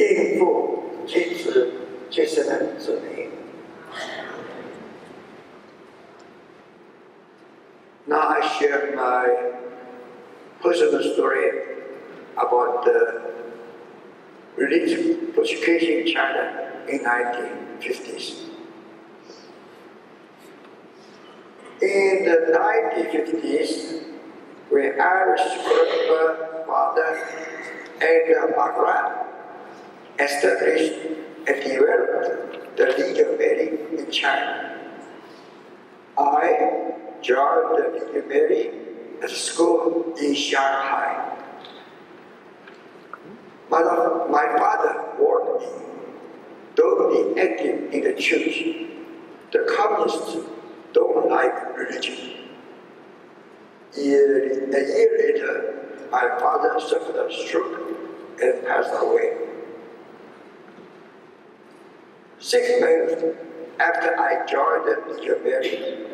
应父及子及圣灵之名。Now I share my personal story about the religious persecution in China in 1950s. In the 1950s, when Irish father and Margaret established and developed the legal wedding in China, I joined the legal wedding at a school in Shanghai. My father warned me, don't be active in the church. The communists don't like religion. A year later, my father suffered a stroke and passed away. 6 months after I joined the legal wedding,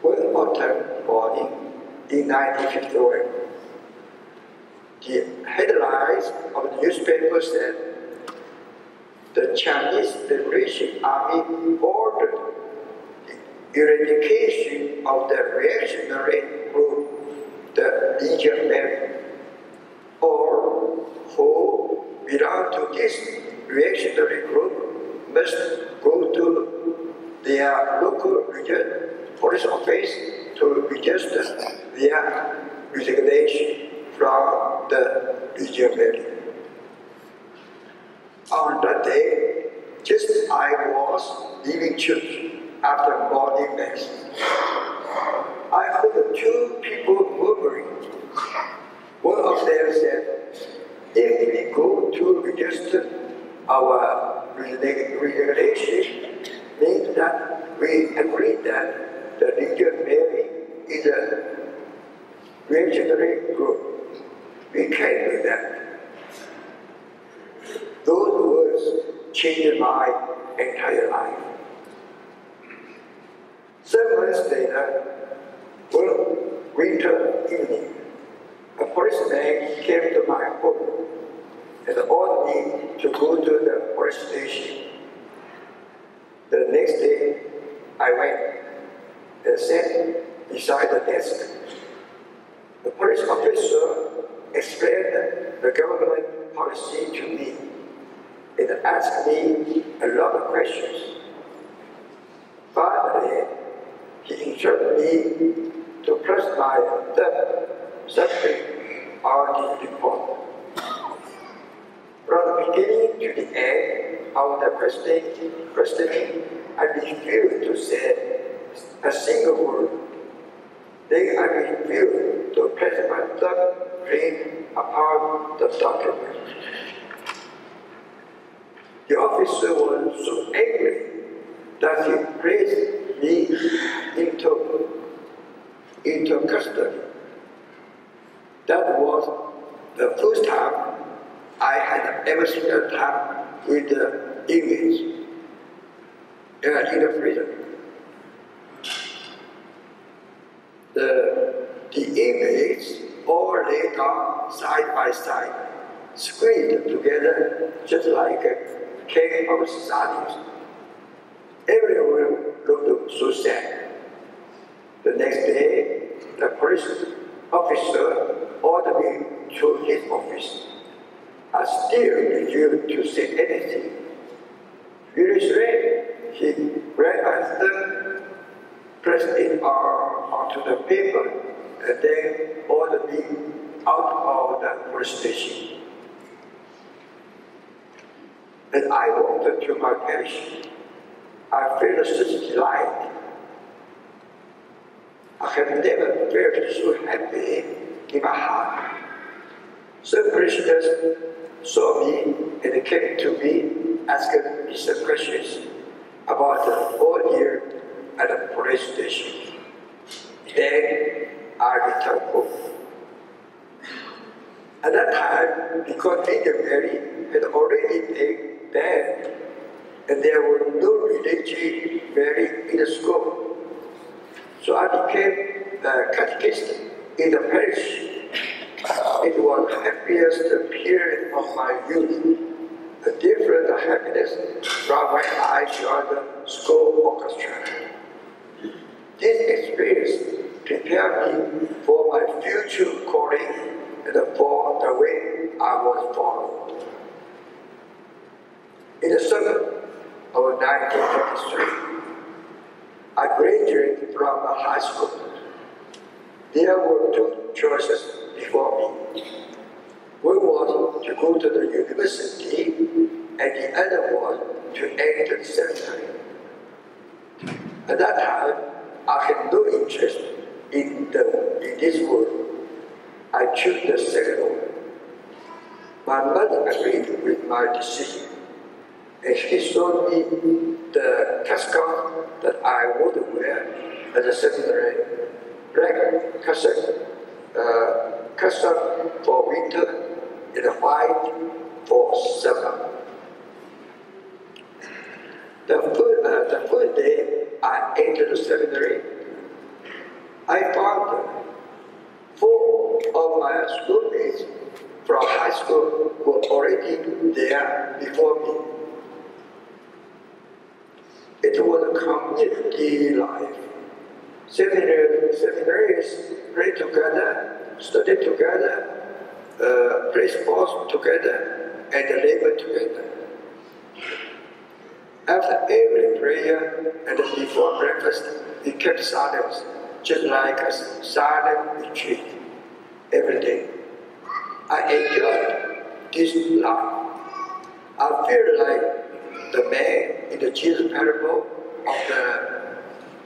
one autumn morning in 1951, the headlines of the newspaper said the Chinese Liberation Army ordered the eradication of the reactionary group, the legal men, or who belong to this reactionary group must go to their local region police office to register their resignation from the legal wedding. On that day, just as I was leaving church after morning mass, I heard 2 people murmuring. One of them said, if we go to register our resignation, means that we agree that the legal wedding is a reactionary group. We can't do that. Those words changed my entire life. 7 months later, one winter evening, a policeman came to my home and ordered me to go to the police station. The next day, I went and sat beside the desk. The police officer explained the government policy to me and asked me a lot of questions. Finally, he instructed me to press my subject on the report. From the beginning to the end of the questioning, I refused to say a single word. Then I refused to press my thumbprint upon the document. The officer was so angry that he placed me into custody. That was the first time I had ever spent time with the inmates in the prison. The inmates all lay down side by side, squeezed together just like a can of sardines. Everyone looked so sad. The next day, the police officer ordered me to his office. I still refused to say anything. Furiously, he grabbed my thumb, pressed it onto the paper, and then ordered me out of the police station. As I walked to my parish, I felt such delight. I have never felt so happy in my heart. Some parishioners saw me and came to me asking me some questions about the whole year at the police station. Then I returned home. At that time, because legal wedding had already been banned, and there were no religious wedding in the school, so I became a catechist in the parish. It was the happiest period of my youth. a different happiness from when I joined the school orchestra. This experience prepared me for my future calling and for the way I was followed. In the summer of 1953, I graduated from high school. There were two choices before me. One was to go to the university, and the other was to enter the seminary. At that time, I had no interest in this world. I chose the second one. My mother agreed with my decision, and she showed me the cassock that I would wear at the seminary, black cassock for winter and white for summer. The first day I entered the seminary, I found 4 of my schoolmates from high school were already there before me. It was a community life. Seminaries pray together, study together, play sports together, and labor together. After every prayer and before breakfast, we kept silence, just like a silent retreat every day. I enjoyed this life. I feel like the man in the Jesus parable of the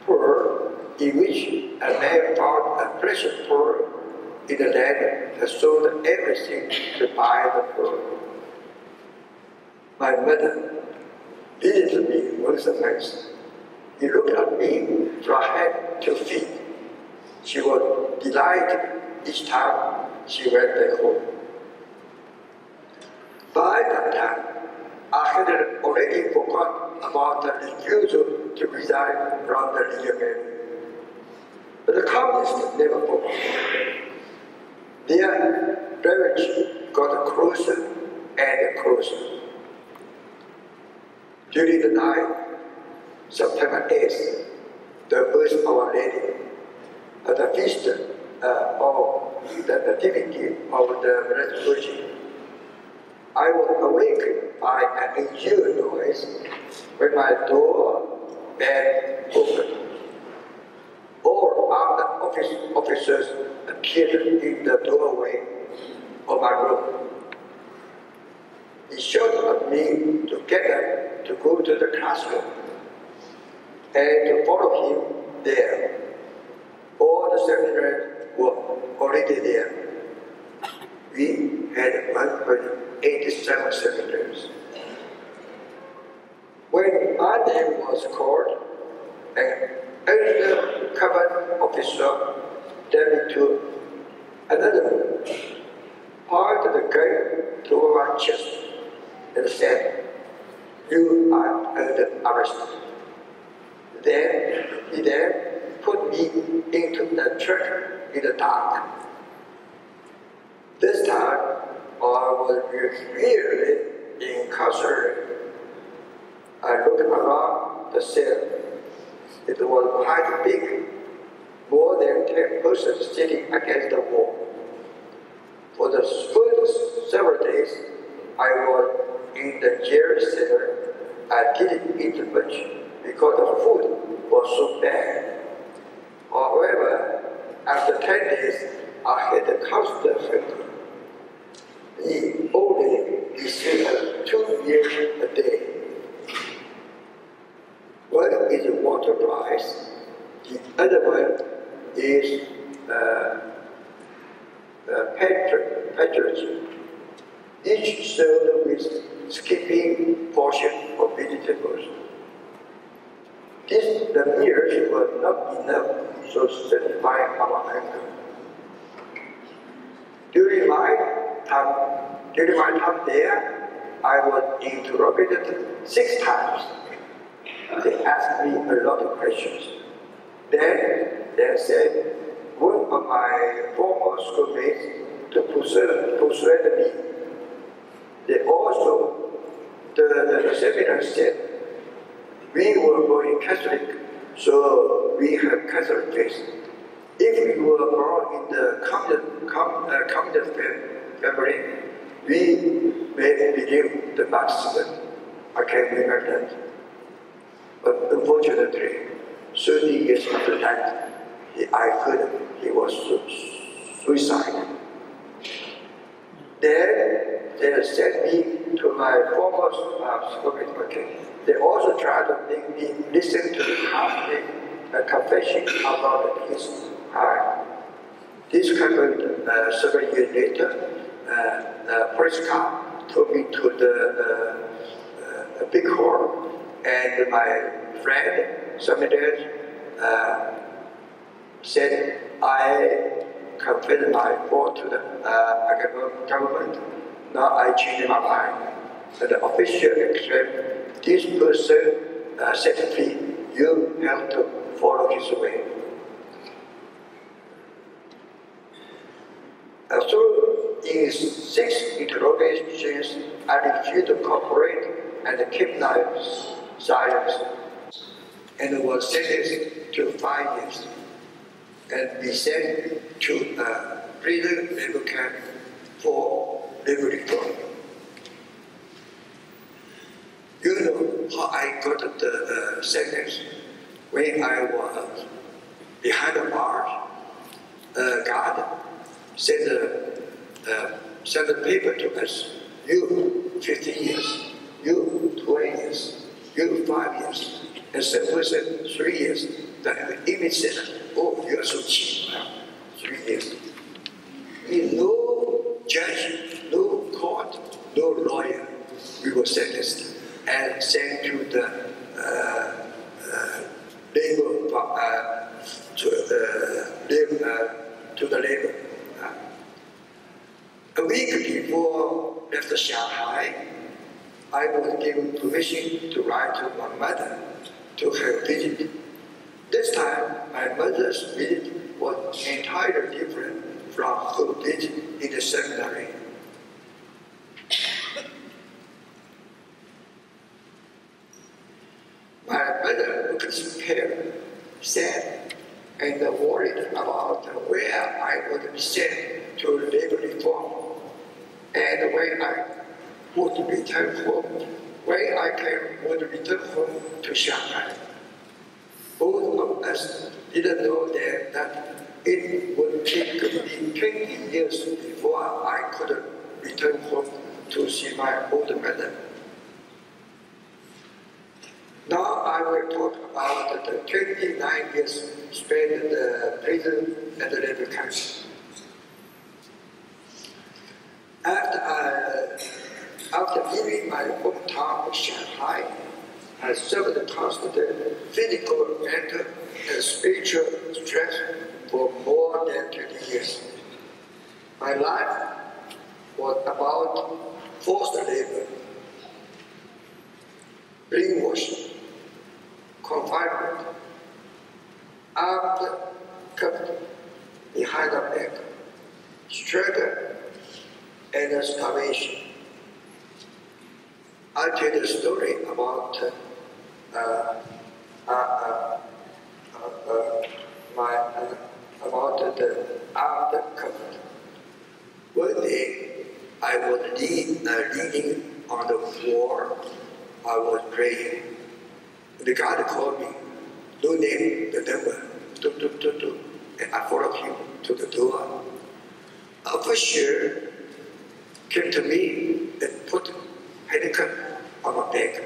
pearl, in which a man found a precious pearl in the land and sold everything to buy the pearl. My mother visited me once a month. She looked at me from head to feet. She was delighted each time she went back home. By that time, I had already forgotten about the refusal to resign from the Legion. But the communists never forgot. Their ravage got closer and closer. During the night, September 8th, the birth of Our Lady, at the feast of the Nativity of the Blessed Virgin, I was awakened by an unusual noise when my door bell opened. All armed officers appeared in the doorway of my room. He shouted at me to get up to go to the classroom and to follow him there. All the seminaries were already there. We had 187 seminaries. When my name was called, an undercover officer led me to another room, pointed the gun to my chest, and said, "You are under arrest." He then put me into the church in the dark. This time, I was really incarcerated. I looked around the cell. It was quite big, more than 10 persons sitting against the wall. For the first several days, I was in the jail cell. I didn't eat much because the food was so bad. However, after 10 days, I had a constant hunger. He only received 2 meals a day. One is water rice, the other one is patronage, each served with skipping portion of vegetables. The meals were not enough to satisfy our hunger. During my time there, I was interrogated 6 times. They asked me a lot of questions. Then they said one of my former schoolmates to persuade me. They also parents said, we were going Catholic, so we have Catholic faith. If we were born in the communist family, we may believe the baptism. I can remember that. But unfortunately, 30 years after that, I heard he was suicidal. Then they sent me to my former supermarket. They also tried to make me listen to the confession about his heart. This happened several years later. The police car took me to the big hall, and my friend, somebody said, I confessed my fault to the government. Now I changed my mind. And the official accept this person set free. You have to follow his way. So in 6 interrogations, I refused to cooperate and kept my silence, and was sentenced to 5 years and be sent to a prison labor camp for labor reform. You know how I got the sentence? When I was behind the bars, God sent a paper to us. You 15 years, you 20 years, you 5 years, and some person 3 years. The image said, oh, you are so cheap, 3 years. No judge, no court, no lawyer, we were sentenced and sent to the labor. A week before I left Shanghai, I was given permission to write to my mother to her visit. This time, my mother's visit was entirely different from her visit in the seminary. My mother looked scared, sad, and worried about where I would be sent to labor reform, and when I would return home, would return home to Shanghai. Both of us didn't know then that it would take me 20 years before I could return home to see my older mother. Now I will talk about the 29 years spent in the prison and the labor camp. After leaving my hometown of Shanghai, I suffered constant physical, mental, and spiritual stress for more than 20 years. My life was about forced labor, brainwashing, confinement, armed, kept behind the back, struggle, and starvation. I'll tell the story about the armed covenant. One day, I was leaning on the floor. I was praying. The God called me. No name, the devil. And I followed him to the door. A officer came to me and put handcuff on my back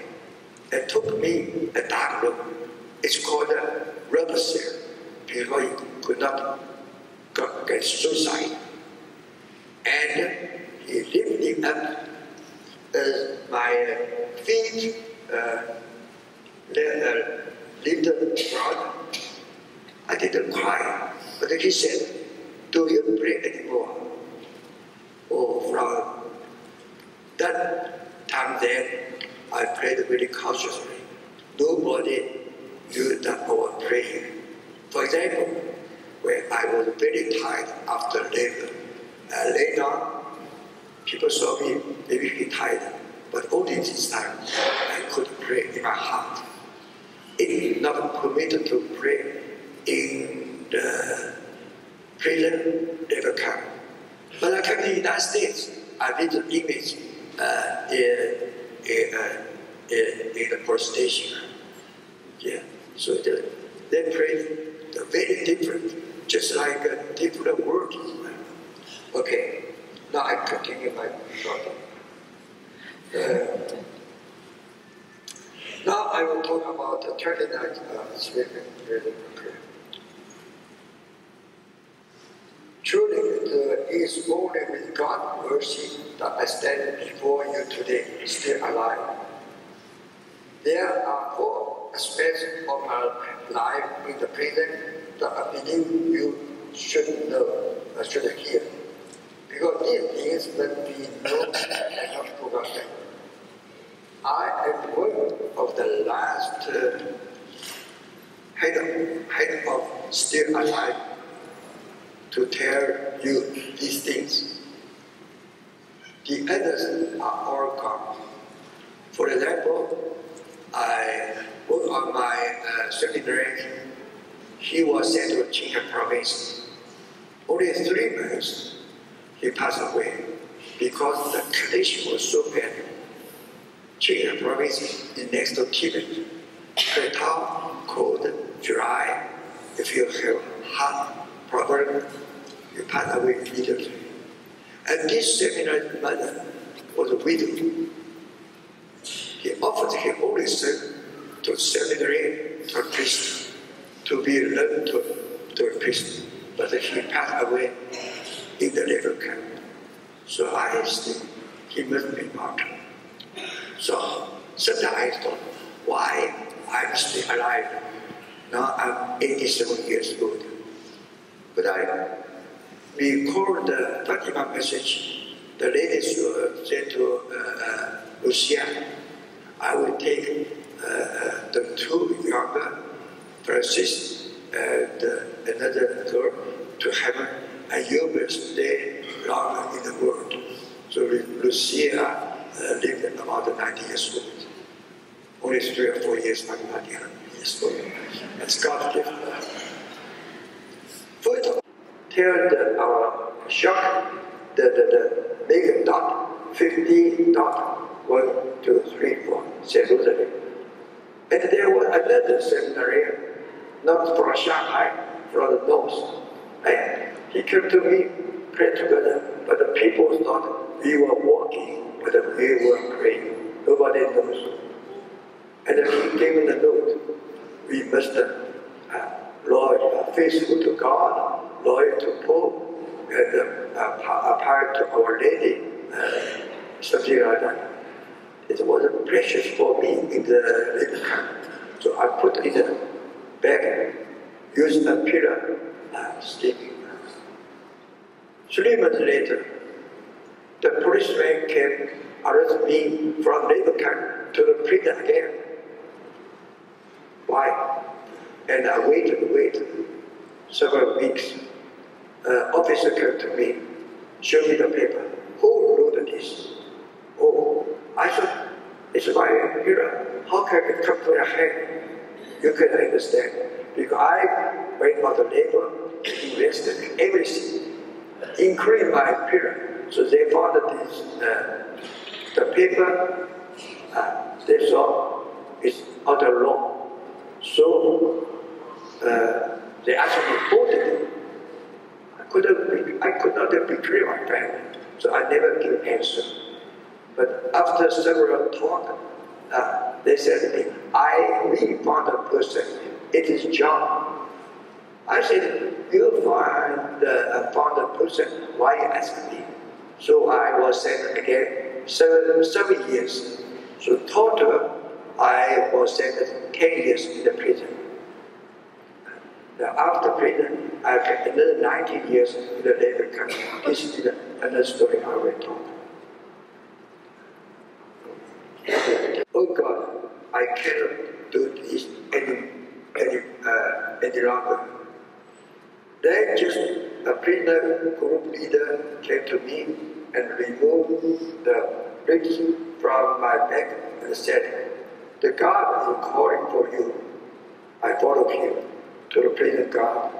and took me a dark room. It's called a rubber cell because you could not get suicide. And he lifted me up my feet, little brother. I didn't cry, but he said, do you pray anymore? Oh, from that time then, I prayed very cautiously. Nobody knew that I was praying. For example, when I was very tired after labor, later on, people saw me, maybe he tired, But only this time I could pray in my heart. It is not permitted to pray in the prison labor camp. When I came to the United States, I did an image in the police station. Yeah, so they pray very different, just like a different word. Okay, now I continue my talking. Now I will talk about the 29th statement. Truly, it is only with God's mercy that I stand before you today, still alive. There are 4 aspects of my life in the present that I believe you should know, should hear. Because these things must be known and not forgotten. I am one of the last head of still alive to tell you these things. The others are all gone. For example, I worked on my seminary. He was sent to Qinghai province. Only 3 months, he passed away because the condition was so bad. Qinghai province is next to Tibet. The town cold, dry. If you have heart problem, you pass away immediately. And this seminary's mother was a widow. He offered his only son to seminary to a priest, to be learned to a priest. But he passed away in the labor camp. So I think he must be martyred. So sometimes I thought, why I'm still alive? Now I'm 87 years old. But I recalled the Fatima message the lady said to Lucia, I will take the 2 younger Francis and another girl to heaven, and you will stay longer in the world. So Lucia lived about 90 years old. Only 3 or 4 years after 90 years old. And God gave her. First, tell our shop the make a dot, 50 dot, 1, 2, 3, 4, Jerusalem. And there was another seminary, not from Shanghai, from the north. And he came to me, pray together, but the people thought we were walking, but we were praying. Nobody knows. And he gave me the note. We must loyal, faithful to God, loyal to Pope, and apart to Our Lady, something like that. It was precious for me in the labor camp. So I put it in a bag, using a pillar, sleeping. 3 months later, the policeman came arrest me from labor camp to the prison again. Why? And I waited several weeks. Officer came to me, showed me the paper. Who wrote this? Oh, I said, it's my hero. How can it come to your head? You can understand. Because I went on the labor, invested everything, including my period. So they found this, the paper, they saw it's out of law. So they asked me who did it. I could not betray my family, so I never gave answer. But after several talk, they said to me, I really found a person. It is John. I said, you found a person. Why you ask me? So I was sent again 7 years. So total, I was sentenced 10 years in the prison. Now after prison, I had another 19 years in the labor camp. This is another story I will talk. Oh God, I cannot do this any longer. Then just a prisoner group leader came to me and removed the bricks from my back and said, "The God is calling for you." I followed him to the prison guard.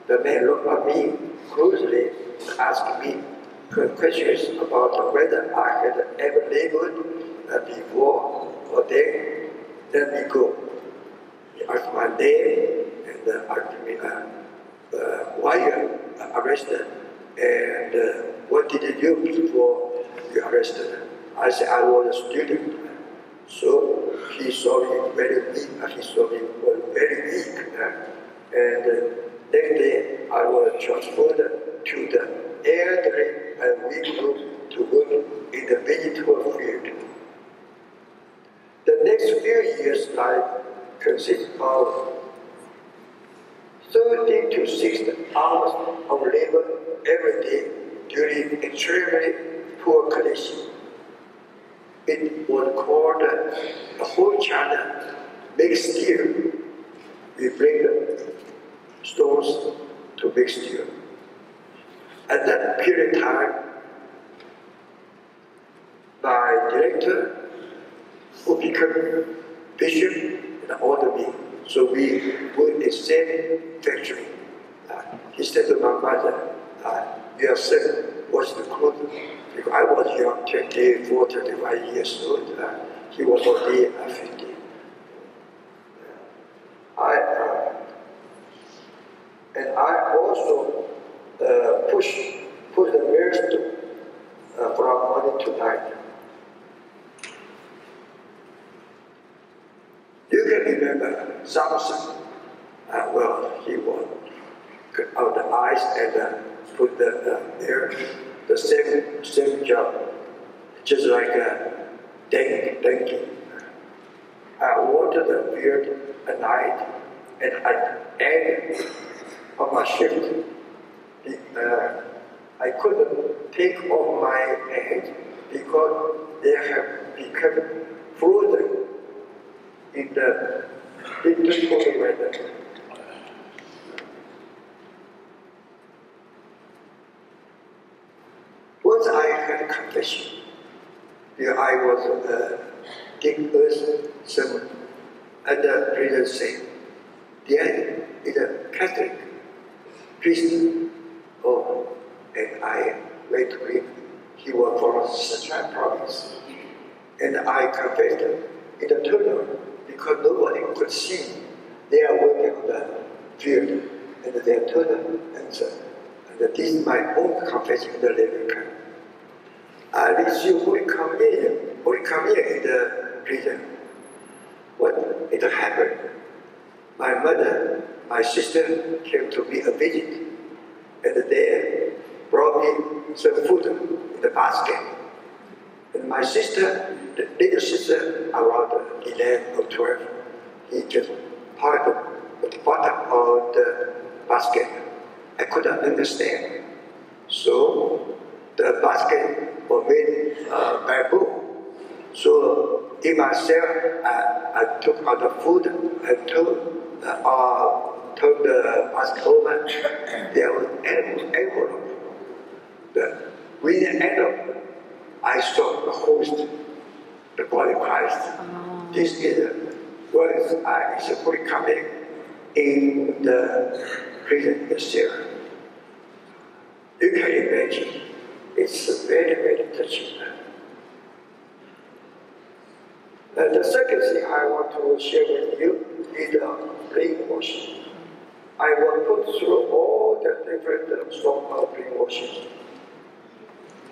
The man looked at me closely and asked me questions about whether I had ever labored before or then. Let me go. He asked my name and asked me why you arrested and what did you do before you arrested. I said I was a student. So he saw me very weak. He saw me was very weak. And next day I was transferred to the elderly and weak group to work in the vegetable field. The next few years' life consists of 30 to 60 hours of labor every day during extremely poor conditions. It was called the whole China Msgr. We bring the stones to Msgr. At that period of time, my director, who became bishop, and ordered me. So we were in the same factory. He said to my mother, "Your son was the clothes." Because I was young, 24, 25 years old. He was already 50. And I also put the millstone from morning to night. You can remember Samson. He was cut out the eyes and put the mirror. The same job, just like a donkey. I watered the field at night, and I added on my shift. I couldn't take off my hands because they have become frozen in the cold weather. Once I had a confession, I was giving us some other prison saying, "There is a Catholic priest." And I went to him. He was from Sichuan province. And I confessed in the tunnel because nobody could see. They are working on the field, and they are tunnel answer. And this is my own confession in the labor camp. I received Holy Communion in the prison. What it happened? My mother, my sister came to me a visit, and they brought me some food in the basket. And my sister, the little sister, around 11 or 12, he just parted at the bottom of the basket. I couldn't understand. So the basket was made bamboo. So in myself, I took out the food and turned the basket over. There was an envelope. With the envelope, I saw the host, the body of Christ. This is what is fully coming in the prison Msgr. You can imagine, it's very, very touching. The second thing I want to share with you is the brainwashing. I will put through all the different forms of brainwashing.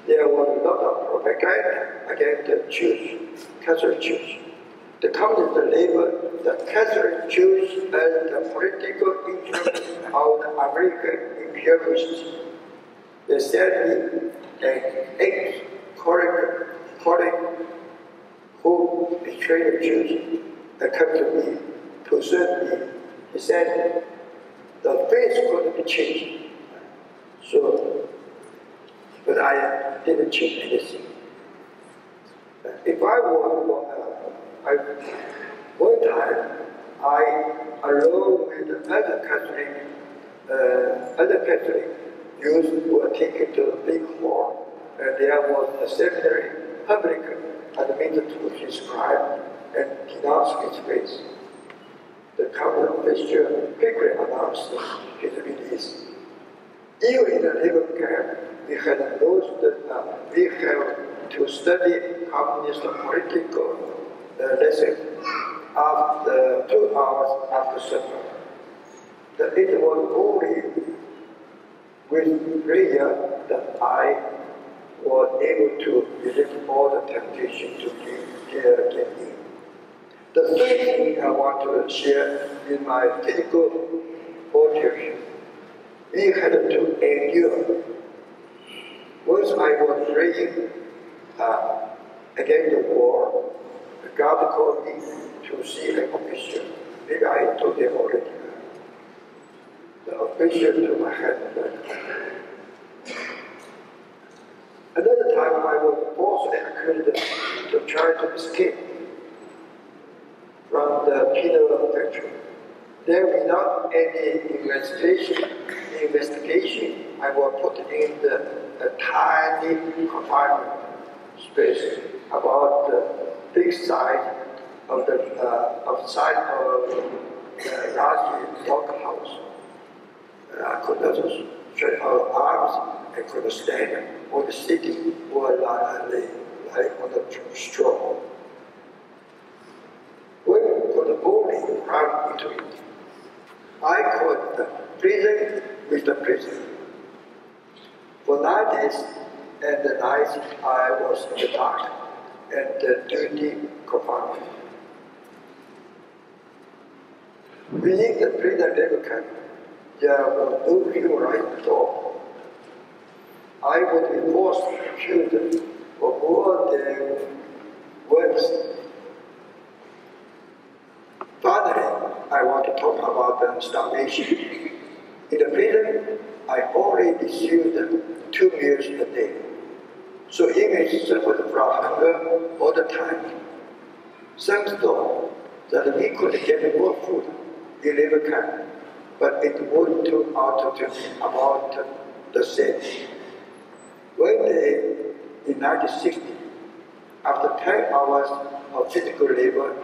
There was a lot of propaganda against the Jews, Catholic Jews. The communist label the Catholic Jews as the political influence of the American imperialists. They said me an ex-colleague who betrayed the Jews and come to me to serve me. He said the faith couldn't be changed. But I didn't change anything. If I were, one time, along with other Catholic youth were taken to a big hall, and there was a seminary, public, and submitted to his crime and denounced his faith. The county official quickly announced his release. Even in the labor camp, we had to study communist political lesson after 2 hours after supper. That it was only with prayer that I was able to resist all the temptation to give in. The third thing I want to share is my physical fortitude. We had to endure. Once I was praying against the war, God called me to see an official. Maybe I told them already. The official took my hand. Another time I was forced and accused to try to escape from the penal factory. There without any investigation, I was put in a tiny confinement space about the big size of the large doghouse. I could not stretch out arms, I couldn't stand, or the city or lay on the straw. When could only run into it. I called the prison with the prison. For 9 days and the nights I was in the dark and the dirty confinement. Within the prison labor camp, there was no human right at all. I would be forced to kill them for more than once. Finally, I want to talk about the starvation. In the prison, I only received 2 meals a day. So inmates suffered from hunger all the time. Some thought that we could get more food in labor camp, but it would turn out to be about the same. One day in 1960, after 10 hours of physical labor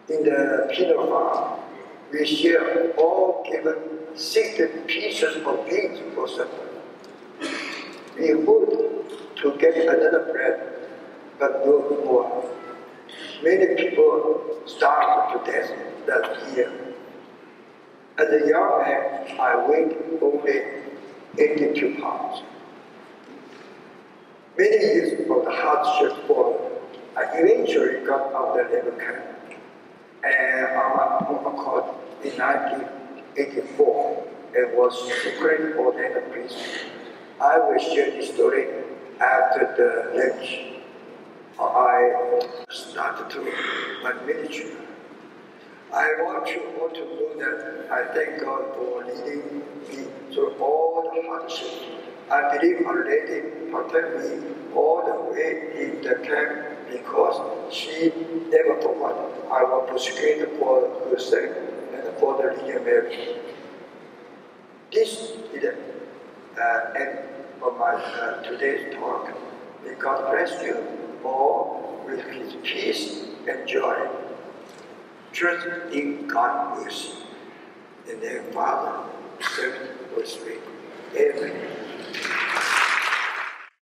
in the penal farm, we shared all given 60 pieces of beans for supper. We hoped to get another bread, but no more. Many people starved to death that year. As a young man, I weighed only 82 pounds. Many years of the hardship followed. I eventually got out of the labor camp. And on my own accord in 1984, and was secretly ordained a priest. I will share this story after the lunch. I started to my ministry. I want you all to know that I thank God for leading me through all the hardships. I believe Our Lady protected me all the way in the camp because she never forgot I was persecuted for her sake and for the Legion marriage. This is the end of my today's talk. May God bless you all with His peace and joy. Trust in God's mercy. In the name of Father, Son, Holy Spirit. Amen.